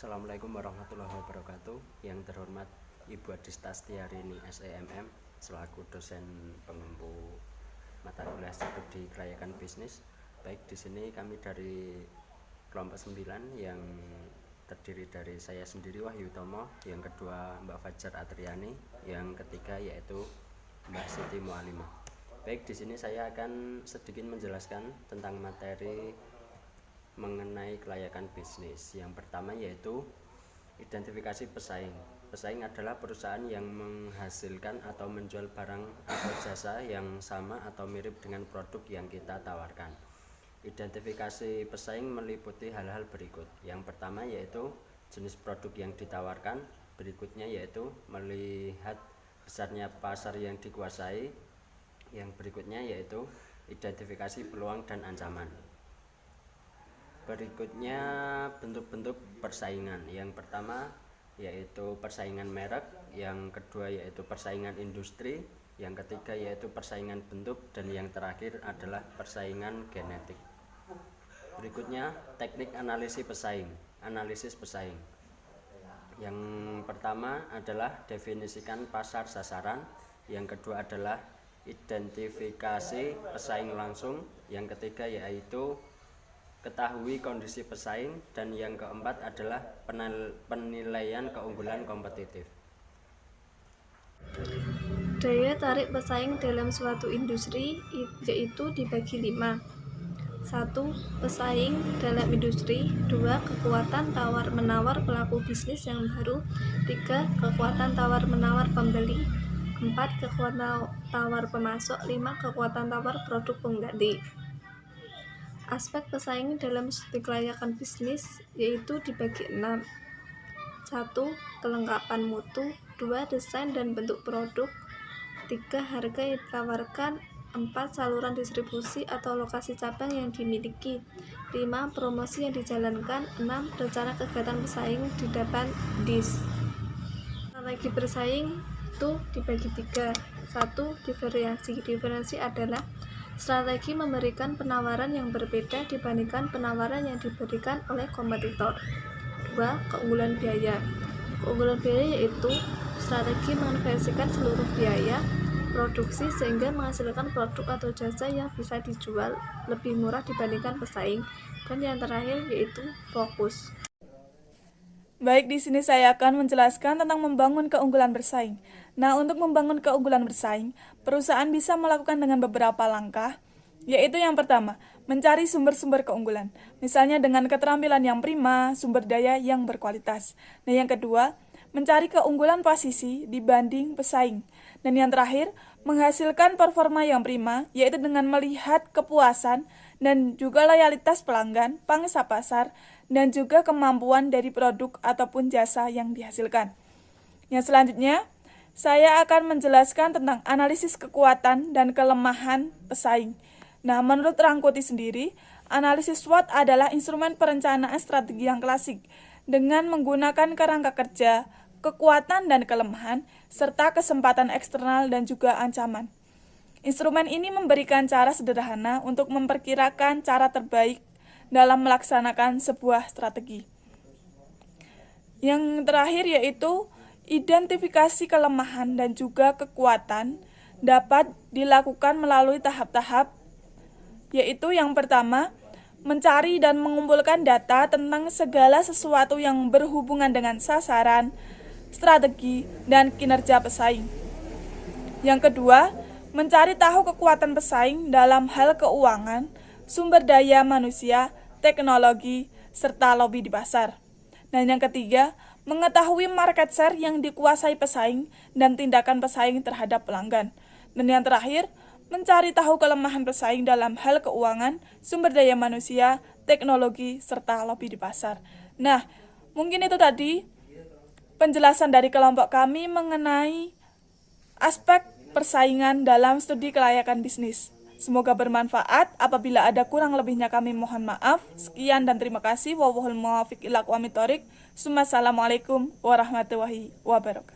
Assalamualaikum warahmatullahi wabarakatuh. Yang terhormat Ibu Adista Stiarini SEMM selaku dosen pengempu mata kuliah studi kelayakan bisnis. Baik, di sini kami dari kelompok 9 yang terdiri dari saya sendiri Wahyu Tomo, yang kedua Mbak Fajar Atriani, yang ketiga yaitu Mbak Siti Mualimah. Baik, di sini saya akan sedikit menjelaskan tentang materi mengenai kelayakan bisnis. Yang pertama yaitu identifikasi pesaing. Pesaing adalah perusahaan yang menghasilkan atau menjual barang atau jasa yang sama atau mirip dengan produk yang kita tawarkan. Identifikasi pesaing meliputi hal-hal berikut. Yang pertama yaitu jenis produk yang ditawarkan. Berikutnya yaitu melihat besarnya pasar yang dikuasai. Yang berikutnya yaitu identifikasi peluang dan ancaman. Berikutnya bentuk-bentuk persaingan. Yang pertama yaitu persaingan merek, yang kedua yaitu persaingan industri, yang ketiga yaitu persaingan bentuk, dan yang terakhir adalah persaingan genetik. Berikutnya teknik analisis pesaing. Yang pertama adalah definisikan pasar sasaran, yang kedua adalah identifikasi pesaing langsung, yang ketiga yaitu ketahui kondisi pesaing, dan yang keempat adalah penilaian keunggulan kompetitif. Daya tarik pesaing dalam suatu industri yaitu dibagi 5. 1. Pesaing dalam industri. 2. Kekuatan tawar-menawar pelaku bisnis yang baru. 3. Kekuatan tawar-menawar pembeli. 4. Kekuatan tawar pemasok. 5. Kekuatan tawar produk pengganti. Aspek pesaing dalam studi kelayakan bisnis yaitu dibagi 6. 1. Kelengkapan mutu. 2. Desain dan bentuk produk. 3. Harga yang ditawarkan. 4. Saluran distribusi atau lokasi cabang yang dimiliki. 5. Promosi yang dijalankan. 6. Rencana kegiatan pesaing di depan dis. Strategi bersaing itu dibagi 3. 1. Diferensi adalah strategi memberikan penawaran yang berbeda dibandingkan penawaran yang diberikan oleh kompetitor. 2. Keunggulan biaya. Keunggulan biaya yaitu strategi menginvestasikan seluruh biaya produksi sehingga menghasilkan produk atau jasa yang bisa dijual lebih murah dibandingkan pesaing. Dan yang terakhir yaitu fokus. Baik, di sini saya akan menjelaskan tentang membangun keunggulan bersaing. Nah, untuk membangun keunggulan bersaing, perusahaan bisa melakukan dengan beberapa langkah, yaitu yang pertama, mencari sumber-sumber keunggulan, misalnya dengan keterampilan yang prima, sumber daya yang berkualitas. Nah, yang kedua, mencari keunggulan posisi dibanding pesaing. Dan yang terakhir, menghasilkan performa yang prima, yaitu dengan melihat kepuasan dan juga loyalitas pelanggan, pangsa pasar, dan juga kemampuan dari produk ataupun jasa yang dihasilkan. Yang selanjutnya, saya akan menjelaskan tentang analisis kekuatan dan kelemahan pesaing. Nah, menurut Rangkuti sendiri, analisis SWOT adalah instrumen perencanaan strategi yang klasik dengan menggunakan kerangka kerja, kekuatan dan kelemahan, serta kesempatan eksternal dan juga ancaman. Instrumen ini memberikan cara sederhana untuk memperkirakan cara terbaik dalam melaksanakan sebuah strategi. Yang terakhir yaitu identifikasi kelemahan dan juga kekuatan dapat dilakukan melalui tahap-tahap, yaitu yang pertama, mencari dan mengumpulkan data tentang segala sesuatu yang berhubungan dengan sasaran, strategi, dan kinerja pesaing. Yang kedua, mencari tahu kekuatan pesaing dalam hal keuangan, sumber daya manusia, teknologi, serta lobi di pasar. Dan yang ketiga, mengetahui market share yang dikuasai pesaing dan tindakan pesaing terhadap pelanggan. Dan yang terakhir, mencari tahu kelemahan pesaing dalam hal keuangan, sumber daya manusia, teknologi, serta lobi di pasar. Nah, mungkin itu tadi penjelasan dari kelompok kami mengenai aspek persaingan dalam studi kelayakan bisnis. Semoga bermanfaat. Apabila ada kurang lebihnya kami mohon maaf. Sekian dan terima kasih. Wallahul muwaffiq ila aqwamit thoriq. Assalamualaikum warahmatullahi wabarakatuh.